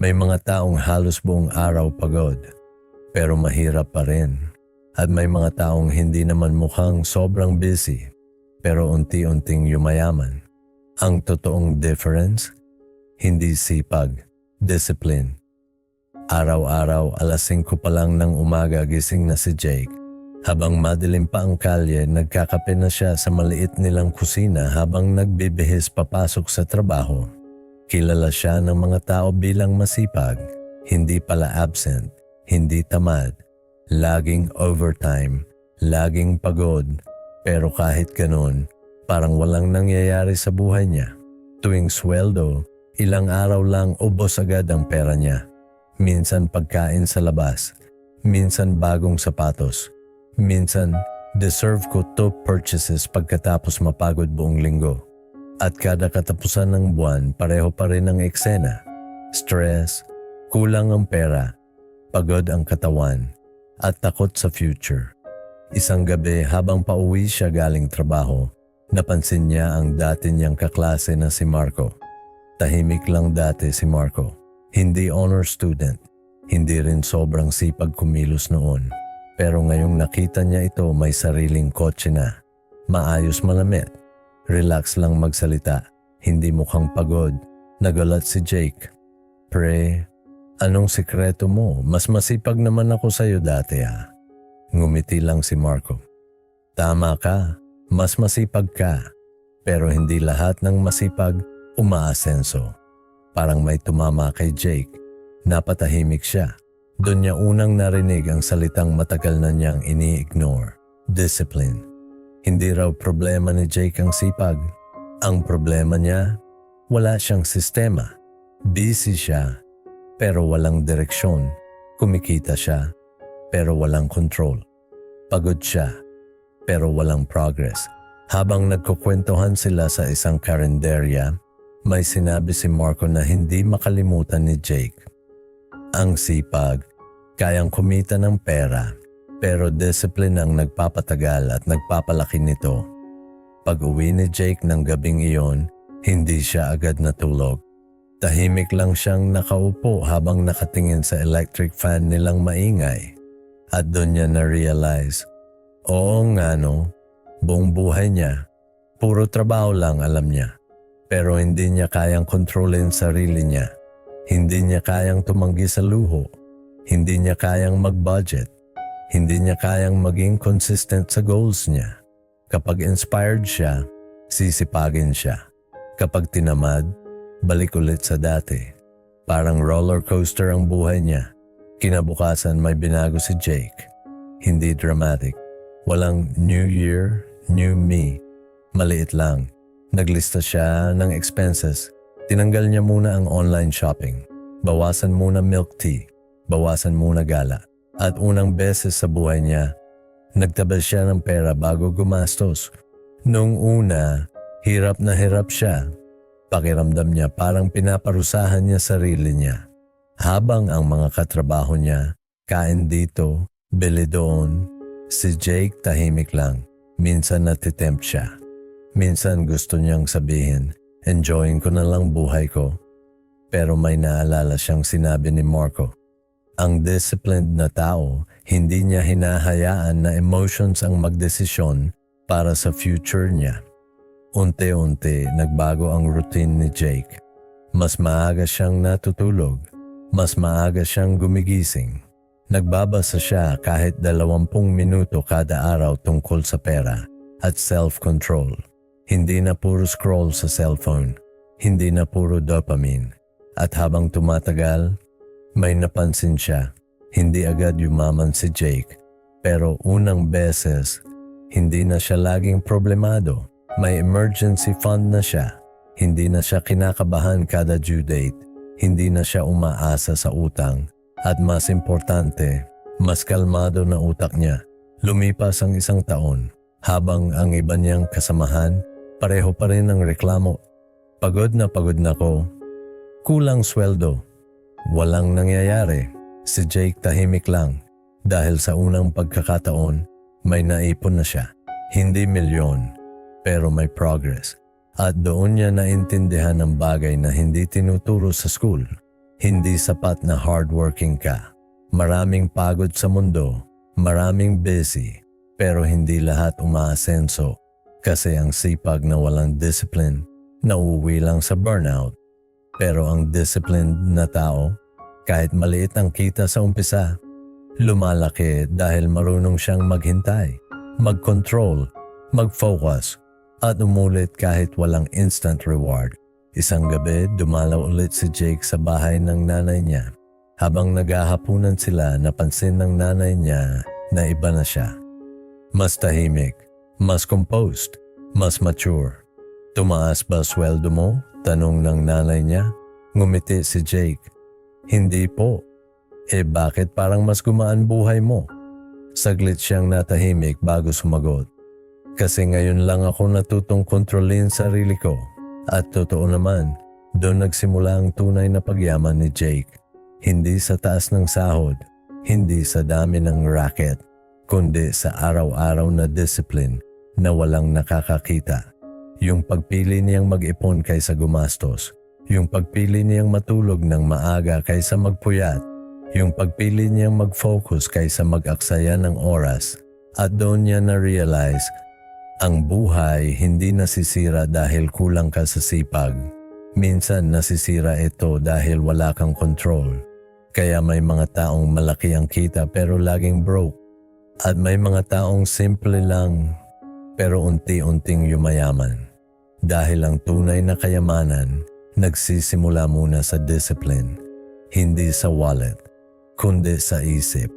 May mga taong halos buong araw pagod, pero mahirap pa rin. At may mga taong hindi naman mukhang sobrang busy, pero unti-unting yumayaman. Ang totoong difference, hindi sipag, discipline. Araw-araw, alas 5 pa lang ng umaga gising na si Jake. Habang madilim pa ang kalye, nagkakape na siya sa maliit nilang kusina habang nagbibihis papasok sa trabaho. Kilala siya ng mga tao bilang masipag, hindi pala absent, hindi tamad, laging overtime, laging pagod. Pero kahit ganun, parang walang nangyayari sa buhay niya. Tuwing sweldo, ilang araw lang ubos agad ang pera niya. Minsan pagkain sa labas, minsan bagong sapatos, minsan deserve ko top purchases pagkatapos mapagod buong linggo. At kada katapusan ng buwan, pareho pa rin ang eksena. Stress, kulang ang pera, pagod ang katawan, at takot sa future. Isang gabi habang pauwi siya galing trabaho, napansin niya ang dati niyang kaklase na si Marco. Tahimik lang dati si Marco. Hindi honor student, hindi rin sobrang sipag kumilos noon. Pero ngayong nakita niya ito, may sariling kotse na. Maayos malamit, relax lang magsalita, hindi mukhang pagod. Nagulat si Jake. Pre, anong sikreto mo? Mas masipag naman ako sa'yo dati ha. Ngumiti lang si Marco. Tama ka, mas masipag ka. Pero hindi lahat ng masipag umaasenso. Parang may tumama kay Jake. Napatahimik siya. Doon niya unang narinig ang salitang matagal na niyang ini-ignore. Discipline. Hindi raw problema ni Jake ang sipag. Ang problema niya, wala siyang sistema. Busy siya, pero walang direksyon. Kumikita siya, pero walang control. Pagod siya, pero walang progress. Habang nagkukwentuhan sila sa isang karinderya, may sinabi si Marco na hindi makalimutan ni Jake. Ang sipag, kayang kumita ng pera, pero discipline ang nagpapatagal at nagpapalaki nito. Pag-uwi ni Jake ng gabing iyon, hindi siya agad natulog. Tahimik lang siyang nakaupo habang nakatingin sa electric fan nilang maingay. At doon niya na-realize, oo nga no, buong buhay niya, puro trabaho lang alam niya. Pero hindi niya kayang kontrolin sarili niya. Hindi niya kayang tumanggi sa luho. Hindi niya kayang mag-budget. Hindi niya kayang maging consistent sa goals niya. Kapag inspired siya, sisipagin siya. Kapag tinamad, balik ulit sa dati. Parang roller coaster ang buhay niya. Kinabukasan may binago si Jake. Hindi dramatic. Walang new year, new me. Maliit lang. Naglista siya ng expenses. Tinanggal niya muna ang online shopping. Bawasan muna milk tea. Bawasan muna gala. At unang beses sa buhay niya, nagtabal siya ng pera bago gumastos. Noong una, hirap na hirap siya. Pakiramdam niya parang pinaparusahan niya sarili niya. Habang ang mga katrabaho niya, kain dito, bili doon, si Jake tahimik lang. Minsan natitempt siya. Minsan gusto niyang sabihin, enjoying ko na lang buhay ko. Pero may naalala siyang sinabi ni Marco. Ang disciplined na tao, hindi niya hinahayaan na emotions ang magdesisyon para sa future niya. Unti-unti nagbago ang routine ni Jake. Mas maaga siyang natutulog. Mas maaga siyang gumigising. Nagbabasa siya kahit 20 minuto kada araw tungkol sa pera at self-control. Hindi na puro scroll sa cellphone, hindi na puro dopamine. At habang tumatagal, may napansin siya. Hindi agad yumaman si Jake, pero unang beses, hindi na siya laging problemado. May emergency fund na siya. Hindi na siya kinakabahan kada due date. Hindi na siya umaasa sa utang. At mas importante, mas kalmado na utak niya. Lumipas ang 1 taon, habang ang iba niyang kasamahan, pareho pa rin ang reklamo. Pagod na ko. Kulang sweldo. Walang nangyayari. Si Jake tahimik lang. Dahil sa unang pagkakataon, may naipon na siya. Hindi milyon, pero may progress. At doon niya naintindihan ang bagay na hindi tinuturo sa school. Hindi sapat na hardworking ka. Maraming pagod sa mundo, maraming busy, pero hindi lahat umaasenso kasi ang sipag na walang discipline nauuwi lang sa burnout. Pero ang disciplined na tao, kahit maliit ang kita sa umpisa, lumalaki dahil marunong siyang maghintay, mag-control, mag-focus, at umulit kahit walang instant reward. Isang gabi, dumalaw ulit si Jake sa bahay ng nanay niya. Habang naghahapunan sila, napansin ng nanay niya na iba na siya. Mas tahimik, mas composed, mas mature. Tumaas ba sweldo mo? Tanong ng nanay niya. Ngumiti si Jake. Hindi po. Bakit parang mas gumaan buhay mo? Saglit siyang natahimik bago sumagot. Kasi ngayon lang ako natutong kontrolin sarili ko. At totoo naman, doon nagsimula ang tunay na pagyaman ni Jake. Hindi sa taas ng sahod, hindi sa dami ng racket, kundi sa araw-araw na discipline na walang nakakakita. Yung pagpili niyang mag-ipon kaysa gumastos, yung pagpili niyang matulog ng maaga kaysa magpuyat, yung pagpili niyang mag-focus kaysa mag-aksaya ng oras. At doon niya na-realize, ang buhay hindi nasisira dahil kulang ka sa sipag. Minsan nasisira ito dahil wala kang control. Kaya may mga taong malaki ang kita pero laging broke. At may mga taong simple lang pero unti-unting yumayaman. Dahil ang tunay na kayamanan nagsisimula muna sa discipline, hindi sa wallet, kundi sa isip.